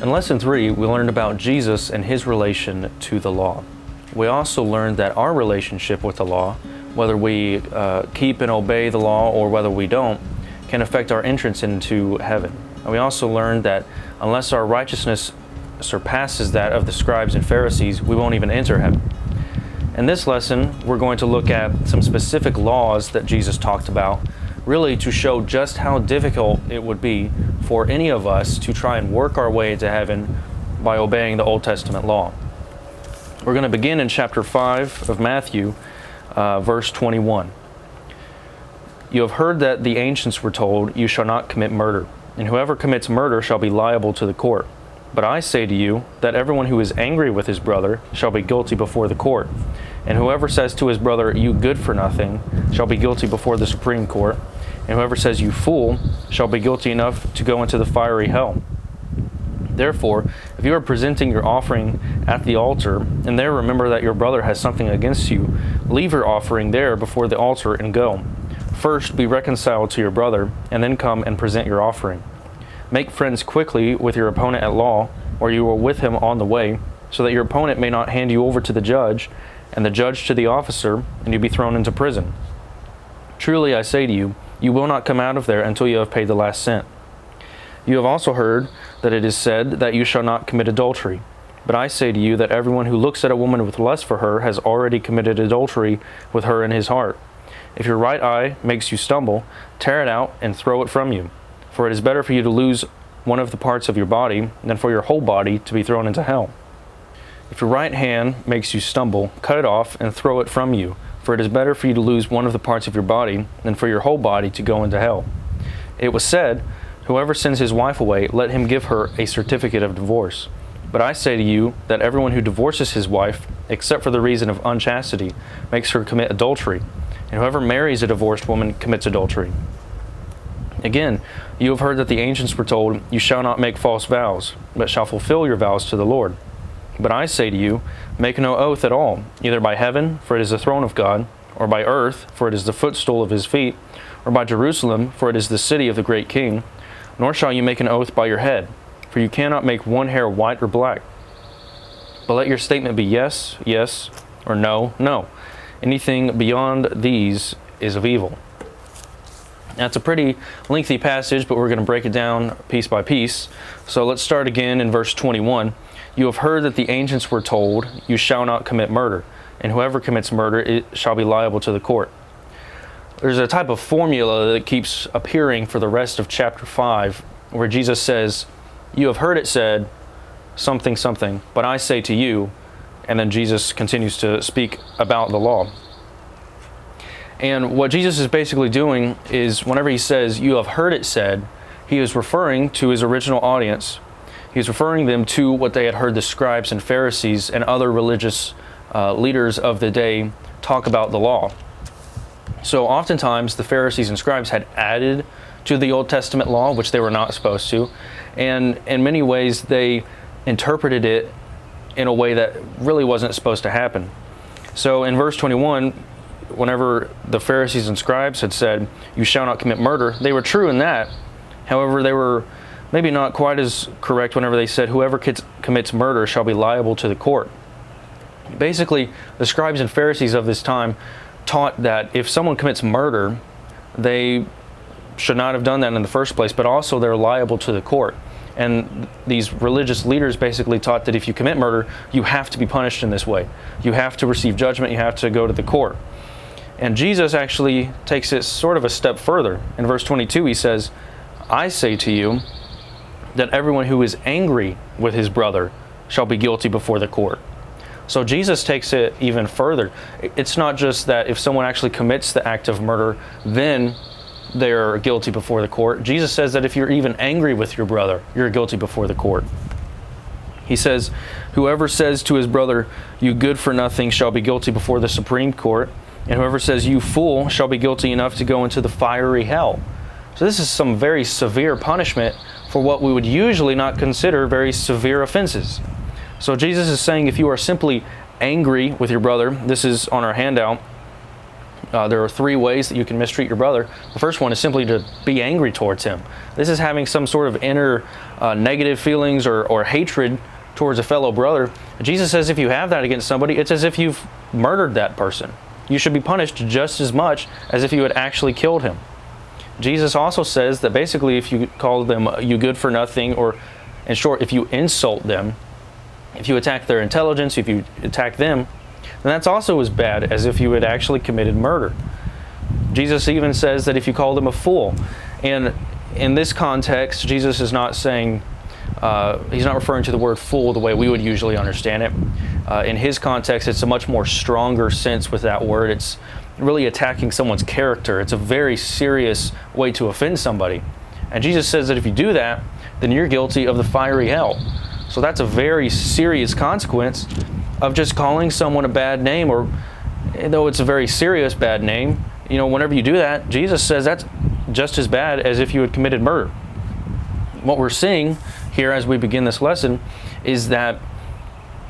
In Lesson 3, we learned about Jesus and his relation to the law. We also learned that our relationship with the law, whether we keep and obey the law or whether we don't, can affect our entrance into heaven. And we also learned that unless our righteousness surpasses that of the scribes and Pharisees, we won't even enter heaven. In this lesson, we're going to look at some specific laws that Jesus talked about, really to show just how difficult it would be for any of us to try and work our way into heaven by obeying the Old Testament law. We're going to begin in chapter 5 of Matthew, verse 21. You have heard that the ancients were told, "You shall not commit murder, and whoever commits murder shall be liable to the court. But I say to you that everyone who is angry with his brother shall be guilty before the court. And whoever says to his brother, 'You good for nothing,' shall be guilty before the Supreme Court. And whoever says, 'You fool,' shall be guilty enough to go into the fiery hell. Therefore, if you are presenting your offering at the altar, and there remember that your brother has something against you, leave your offering there before the altar and go. First be reconciled to your brother, and then come and present your offering. Make friends quickly with your opponent at law, or you are with him on the way, so that your opponent may not hand you over to the judge, and the judge to the officer, and you be thrown into prison. Truly I say to you, you will not come out of there until you have paid the last cent. You have also heard that it is said that you shall not commit adultery. But I say to you that everyone who looks at a woman with lust for her has already committed adultery with her in his heart. If your right eye makes you stumble, tear it out and throw it from you. For it is better for you to lose one of the parts of your body than for your whole body to be thrown into hell. If your right hand makes you stumble, cut it off and throw it from you. For it is better for you to lose one of the parts of your body than for your whole body to go into hell. It was said, whoever sends his wife away, let him give her a certificate of divorce. But I say to you that everyone who divorces his wife, except for the reason of unchastity, makes her commit adultery. And whoever marries a divorced woman commits adultery. Again, you have heard that the ancients were told, "You shall not make false vows, but shall fulfill your vows to the Lord." But I say to you, make no oath at all, either by heaven, for it is the throne of God, or by earth, for it is the footstool of his feet, or by Jerusalem, for it is the city of the great king. Nor shall you make an oath by your head, for you cannot make one hair white or black. But let your statement be yes, yes, or no, no. Anything beyond these is of evil. That's a pretty lengthy passage, but we're going to break it down piece by piece. So let's start again in verse 21. You have heard that the ancients were told, "You shall not commit murder, and whoever commits murder it shall be liable to the court." There's a type of formula that keeps appearing for the rest of chapter 5, where Jesus says, "You have heard it said, something, something, but I say to you," and then Jesus continues to speak about the law. And what Jesus is basically doing is whenever he says, "You have heard it said," he is referring to his original audience. He's referring them to what they had heard the scribes and Pharisees and other religious leaders of the day talk about the law. So oftentimes the Pharisees and scribes had added to the Old Testament law, which they were not supposed to. And in many ways they interpreted it in a way that really wasn't supposed to happen. So in verse 21, whenever the Pharisees and scribes had said, "You shall not commit murder," they were true in that. However, they were maybe not quite as correct whenever they said, "Whoever commits murder shall be liable to the court." Basically, the scribes and Pharisees of this time taught that if someone commits murder, they should not have done that in the first place, but also they're liable to the court. And these religious leaders basically taught that if you commit murder, you have to be punished in this way. You have to receive judgment, you have to go to the court. And Jesus actually takes it sort of a step further. In verse 22, he says, "I say to you that everyone who is angry with his brother shall be guilty before the court." So Jesus takes it even further. It's not just that if someone actually commits the act of murder, then they're guilty before the court. Jesus says that if you're even angry with your brother, you're guilty before the court. He says, "Whoever says to his brother, 'You good for nothing,' shall be guilty before the Supreme Court. And whoever says, 'You fool,' shall be guilty enough to go into the fiery hell." So this is some very severe punishment for what we would usually not consider very severe offenses. So Jesus is saying if you are simply angry with your brother, this is on our handout, There are three ways that you can mistreat your brother. The first one is simply to be angry towards him. This is having some sort of inner negative feelings or hatred towards a fellow brother. Jesus says if you have that against somebody, it's as if you've murdered that person. You should be punished just as much as if you had actually killed him. Jesus also says that basically if you call them you good for nothing, or in short, if you insult them, if you attack their intelligence, if you attack them, then that's also as bad as if you had actually committed murder. Jesus even says that if you call them a fool, and in this context, Jesus is not saying, he's not referring to the word fool the way we would usually understand it. In his context, it's a much more stronger sense with that word. It's really attacking someone's character. It's a very serious way to offend somebody. And Jesus says that if you do that, then you're guilty of the fiery hell. So that's a very serious consequence of just calling someone a bad name, or though it's a very serious bad name, whenever you do that, Jesus says that's just as bad as if you had committed murder. What we're seeing here as we begin this lesson is that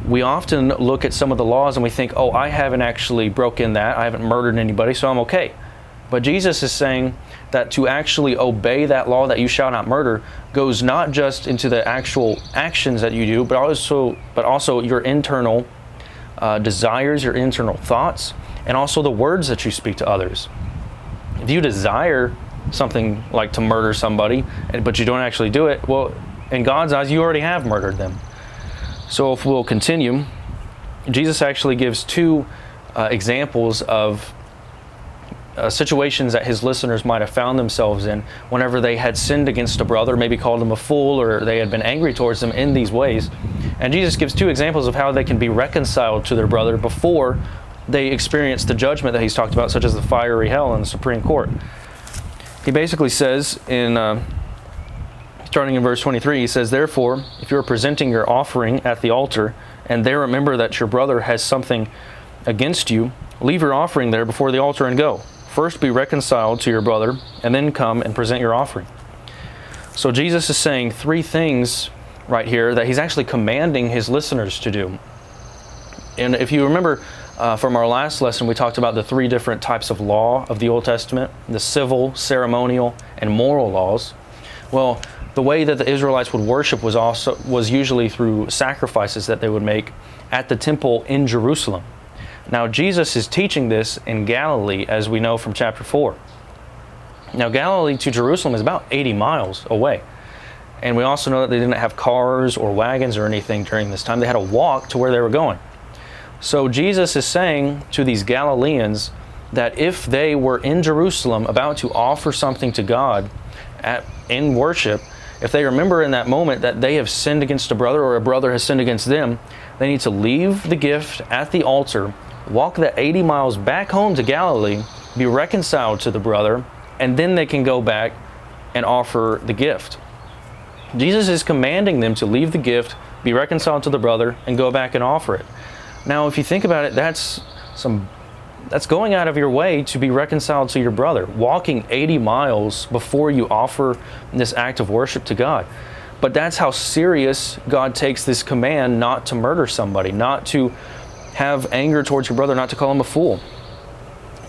we often look at some of the laws and we think, oh, I haven't actually broken that, I haven't murdered anybody, so I'm okay. But Jesus is saying that to actually obey that law, that you shall not murder, goes not just into the actual actions that you do, but also your internal desires, your internal thoughts, and also the words that you speak to others. If you desire something like to murder somebody, but you don't actually do it, well, in God's eyes, you already have murdered them. So if we'll continue, Jesus actually gives two examples of situations that his listeners might have found themselves in whenever they had sinned against a brother, maybe called him a fool, or they had been angry towards them in these ways. And Jesus gives two examples of how they can be reconciled to their brother before they experience the judgment that he's talked about, such as the fiery hell in the Supreme Court. He basically says starting in verse 23, he says, "Therefore, if you are presenting your offering at the altar, and there remember that your brother has something against you, leave your offering there before the altar and go. First be reconciled to your brother, and then come and present your offering." So Jesus is saying three things right here that he's actually commanding his listeners to do. And if you remember from our last lesson, we talked about the three different types of law of the Old Testament: the civil, ceremonial, and moral laws. Well, the way that the Israelites would worship was usually through sacrifices that they would make at the temple in Jerusalem. Now, Jesus is teaching this in Galilee, as we know from chapter 4. Now, Galilee to Jerusalem is about 80 miles away. And we also know that they didn't have cars or wagons or anything during this time. They had to walk to where they were going. So Jesus is saying to these Galileans that if they were in Jerusalem about to offer something to God in worship, if they remember in that moment that they have sinned against a brother, or a brother has sinned against them, they need to leave the gift at the altar, walk the 80 miles back home to Galilee, be reconciled to the brother, and then they can go back and offer the gift. Jesus is commanding them to leave the gift, be reconciled to the brother, and go back and offer it. Now, if you think about it, that's going out of your way to be reconciled to your brother, walking 80 miles before you offer this act of worship to God. But that's how serious God takes this command not to murder somebody, not to have anger towards your brother, not to call him a fool.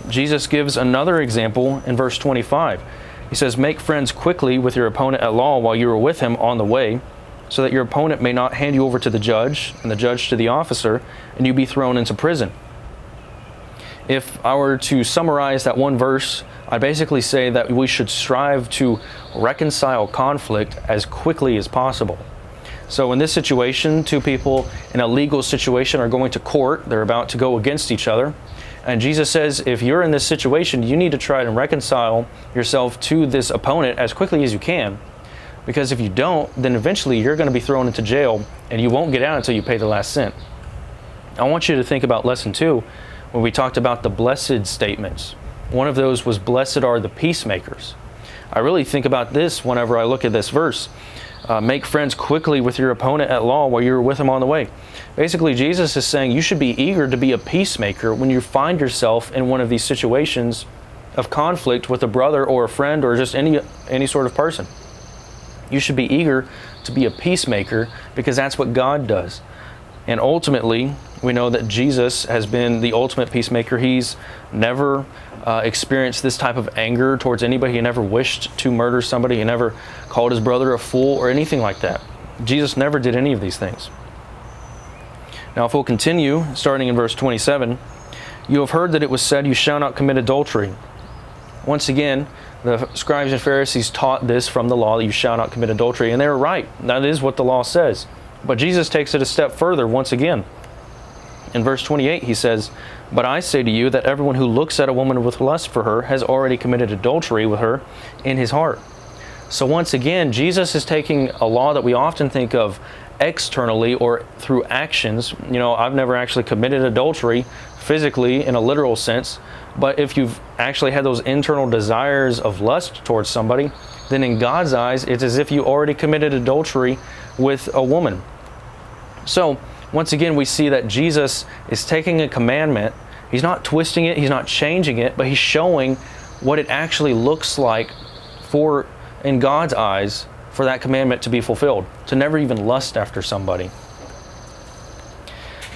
Jesus gives another example in verse 25. He says, "Make friends quickly with your opponent at law while you are with him on the way, so that your opponent may not hand you over to the judge, and the judge to the officer, and you be thrown into prison." If I were to summarize that one verse, I'd basically say that we should strive to reconcile conflict as quickly as possible. So in this situation, two people in a legal situation are going to court. They're about to go against each other. And Jesus says, if you're in this situation, you need to try to reconcile yourself to this opponent as quickly as you can. Because if you don't, then eventually you're going to be thrown into jail and you won't get out until you pay the last cent. I want you to think about lesson 2, when we talked about the blessed statements. One of those was, "Blessed are the peacemakers." I really think about this whenever I look at this verse. Make friends quickly with your opponent at law while you're with him on the way. Basically, Jesus is saying you should be eager to be a peacemaker when you find yourself in one of these situations of conflict with a brother or a friend or just any sort of person. You should be eager to be a peacemaker because that's what God does. And ultimately, We know that Jesus has been the ultimate peacemaker. He's never experienced this type of anger towards anybody. He never wished to murder somebody. He never called his brother a fool or anything like that. Jesus never did any of these things. Now, if we'll continue, starting in verse 27, you have heard that it was said, you shall not commit adultery. Once again, the scribes and Pharisees taught this from the law, that you shall not commit adultery, and they were right. That is what the law says. But Jesus takes it a step further once again. In verse 28, he says, but I say to you that everyone who looks at a woman with lust for her has already committed adultery with her in his heart. So once again, Jesus is taking a law that we often think of externally or through actions. You know, I've never actually committed adultery physically in a literal sense, but if you've actually had those internal desires of lust towards somebody, then in God's eyes, it's as if you already committed adultery with a woman. So once again, we see that Jesus is taking a commandment. He's not twisting it, he's not changing it, but he's showing what it actually looks like for, in God's eyes, for that commandment to be fulfilled, to never even lust after somebody.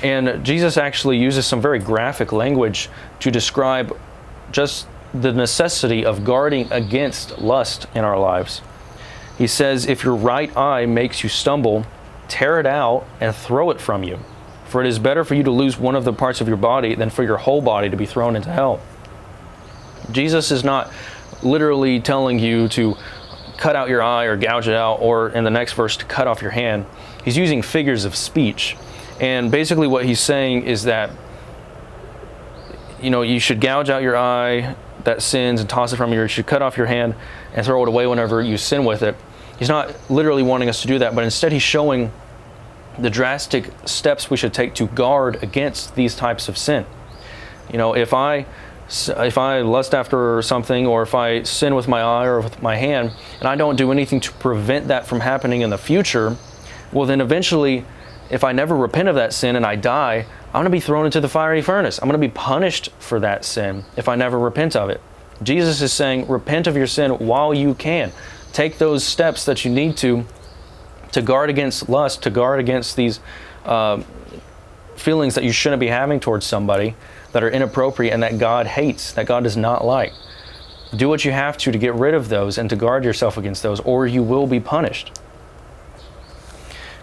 And Jesus actually uses some very graphic language to describe just the necessity of guarding against lust in our lives. He says, if your right eye makes you stumble, tear it out and throw it from you. For it is better for you to lose one of the parts of your body than for your whole body to be thrown into hell. Jesus is not literally telling you to cut out your eye or gouge it out, or in the next verse, to cut off your hand. He's using figures of speech. And basically what he's saying is that, you know, you should gouge out your eye that sins and toss it from you. You should cut off your hand and throw it away whenever you sin with it. He's not literally wanting us to do that, but instead he's showing the drastic steps we should take to guard against these types of sin. You know, if I lust after something, or if I sin with my eye or with my hand, and I don't do anything to prevent that from happening in the future, well then eventually, if I never repent of that sin and I die, I'm going to be thrown into the fiery furnace. I'm going to be punished for that sin if I never repent of it. Jesus is saying, repent of your sin while you can. Take those steps that you need to guard against lust, to guard against these feelings that you shouldn't be having towards somebody, that are inappropriate and that God hates, that God does not like. Do what you have to get rid of those and to guard yourself against those, or you will be punished.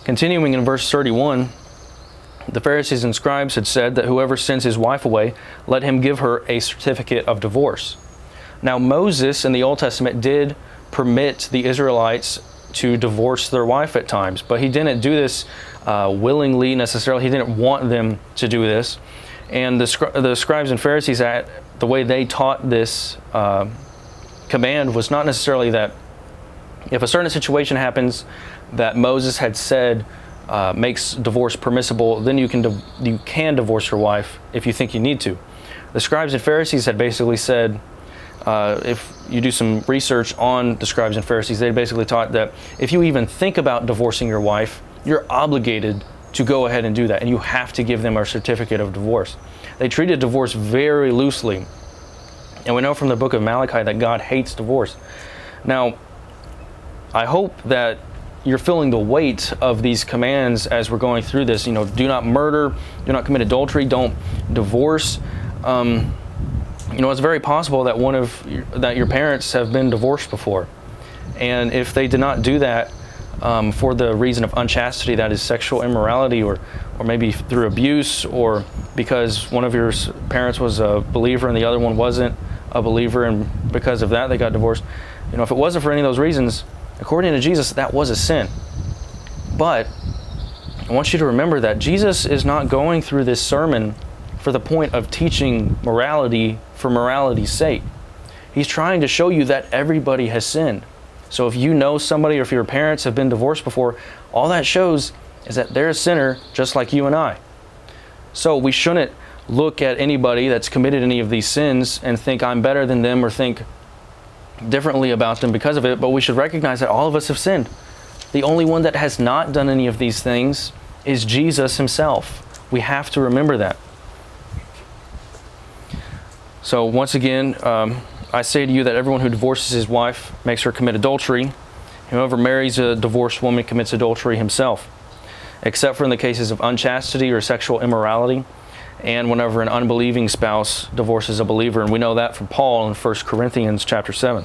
Continuing in verse 31, the Pharisees and scribes had said that whoever sends his wife away, let him give her a certificate of divorce. Now Moses in the Old Testament did permit the Israelites to divorce their wife at times, but he didn't do this willingly necessarily. He didn't want them to do this. And the scribes and Pharisees, the way they taught this command was not necessarily that if a certain situation happens that Moses had said makes divorce permissible, then you can divorce your wife if you think you need to. The scribes and Pharisees had basically said, if you do some research on the scribes and Pharisees, they basically taught that if you even think about divorcing your wife, you're obligated to go ahead and do that, and you have to give them a certificate of divorce. They treated divorce very loosely, and we know from the book of Malachi that God hates divorce. Now, I hope that you're feeling the weight of these commands as we're going through this. You know, do not murder, do not commit adultery, don't divorce. You know, it's very possible that that your parents have been divorced before, and if they did not do that for the reason of unchastity, that is sexual immorality, or maybe through abuse, or because one of your parents was a believer and the other one wasn't a believer, and because of that they got divorced. You know, if it wasn't for any of those reasons, according to Jesus, that was a sin. But I want you to remember that Jesus is not going through this sermon for the point of teaching morality for morality's sake. He's trying to show you that everybody has sinned. So if you know somebody, or if your parents have been divorced before, all that shows is that they're a sinner just like you and I. So we shouldn't look at anybody that's committed any of these sins and think I'm better than them or think differently about them because of it, but we should recognize that all of us have sinned. The only one that has not done any of these things is Jesus himself. We have to remember that. So once again, I say to you that everyone who divorces his wife makes her commit adultery. Whoever marries a divorced woman commits adultery himself. except for in the cases of unchastity or sexual immorality, and whenever an unbelieving spouse divorces a believer. And we know that from Paul in 1 Corinthians chapter 7.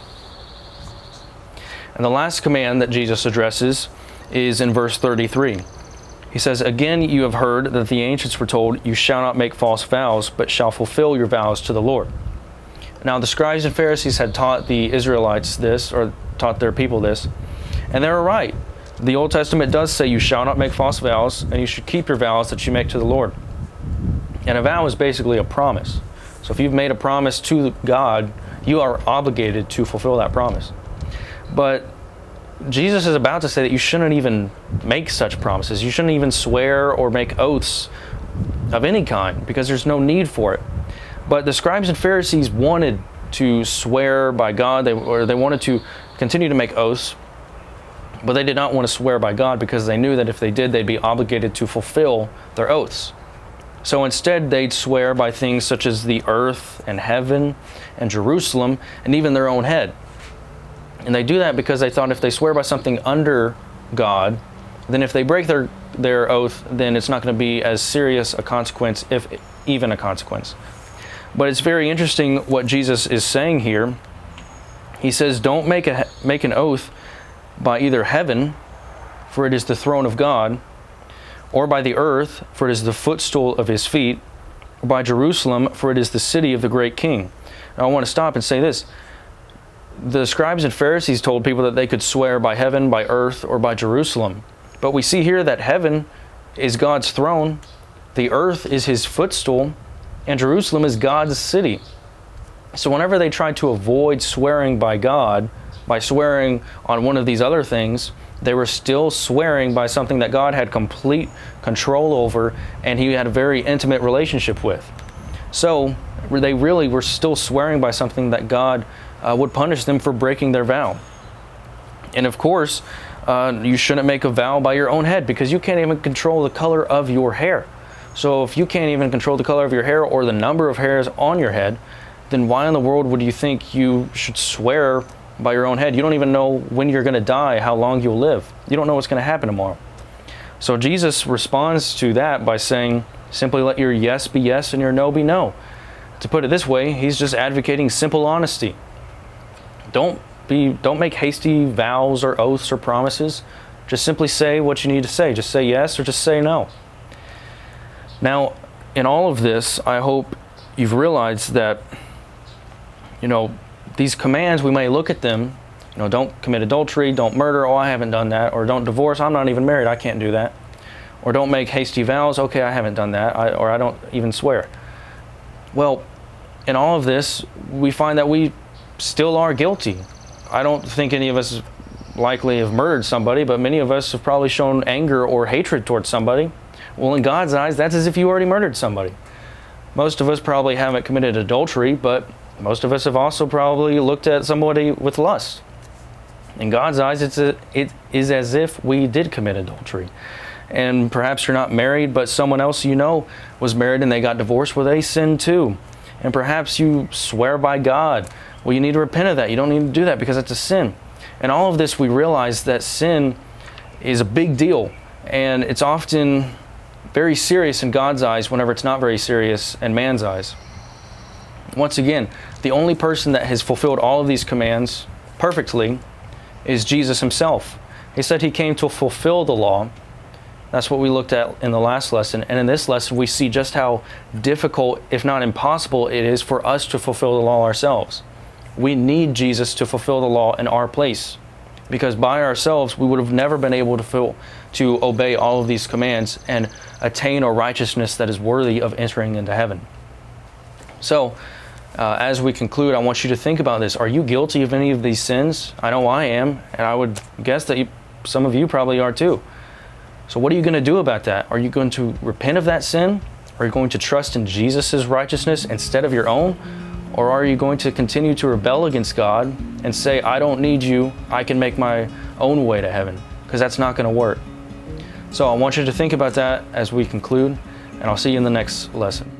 And the last command that Jesus addresses is in verse 33. He says, "Again you have heard that the ancients were told, 'You shall not make false vows, but shall fulfill your vows to the Lord.'" Now the scribes and Pharisees had taught the Israelites this, or taught their people this, and they were right. The Old Testament does say you shall not make false vows, and you should keep your vows that you make to the Lord. And a vow is basically a promise. So if you've made a promise to God, you are obligated to fulfill that promise. But Jesus is about to say that you shouldn't even make such promises. You shouldn't even swear or make oaths of any kind, because there's no need for it. But the scribes and Pharisees wanted to swear by God, they wanted to continue to make oaths, but they did not want to swear by God because they knew that if they did, they'd be obligated to fulfill their oaths. So instead, they'd swear by things such as the earth and heaven and Jerusalem and even their own head. And they do that because they thought if they swear by something under God, then if they break their oath, then it's not going to be as serious a consequence, if even a consequence. But it's very interesting what Jesus is saying here. He says, don't make an oath by either heaven, for it is the throne of God, or by the earth, for it is the footstool of his feet, or by Jerusalem, for it is the city of the great king. Now I want to stop and say this. The scribes and Pharisees told people that they could swear by heaven, by earth, or by Jerusalem. But we see here that heaven is God's throne, the earth is his footstool, and Jerusalem is God's city. So whenever they tried to avoid swearing by God, by swearing on one of these other things, they were still swearing by something that God had complete control over and he had a very intimate relationship with. So they really were still swearing by something that God would punish them for breaking their vow. And of course, you shouldn't make a vow by your own head, because you can't even control the color of your hair. So if you can't even control the color of your hair or the number of hairs on your head, then why in the world would you think you should swear by your own head? You don't even know when you're going to die, how long you'll live. You don't know what's going to happen tomorrow. So Jesus responds to that by saying, simply let your yes be yes and your no be no. To put it this way, he's just advocating simple honesty. Don't make hasty vows or oaths or promises. Just simply say what you need to say. Just say yes or just say no. Now, in all of this, I hope you've realized that, these commands, we may look at them, don't commit adultery, don't murder, oh, I haven't done that, or don't divorce, I'm not even married, I can't do that. Or don't make hasty vows, okay, I haven't done that, or I don't even swear. Well, in all of this, we find that we still are guilty. I don't think any of us likely have murdered somebody, but many of us have probably shown anger or hatred towards somebody. Well, in God's eyes, that's as if you already murdered somebody. Most of us probably haven't committed adultery, but most of us have also probably looked at somebody with lust. In God's eyes, it is as if we did commit adultery. And perhaps you're not married, but someone else was married and they got divorced. Well, they sinned too. And perhaps you swear by God. Well, you need to repent of that. You don't need to do that because it's a sin. And all of this, we realize that sin is a big deal. And it's often very serious in God's eyes whenever it's not very serious in man's eyes. Once again, the only person that has fulfilled all of these commands perfectly is Jesus himself. He said he came to fulfill the law. That's what we looked at in the last lesson. And in this lesson, we see just how difficult, if not impossible, it is for us to fulfill the law ourselves. We need Jesus to fulfill the law in our place, because by ourselves, we would have never been able to obey all of these commands and attain a righteousness that is worthy of entering into heaven. So, as we conclude, I want you to think about this. Are you guilty of any of these sins? I know I am, and I would guess that some of you probably are too. So what are you going to do about that? Are you going to repent of that sin? Are you going to trust in Jesus' righteousness instead of your own? Or are you going to continue to rebel against God and say, I don't need you, I can make my own way to heaven? Because that's not going to work. So I want you to think about that as we conclude, and I'll see you in the next lesson.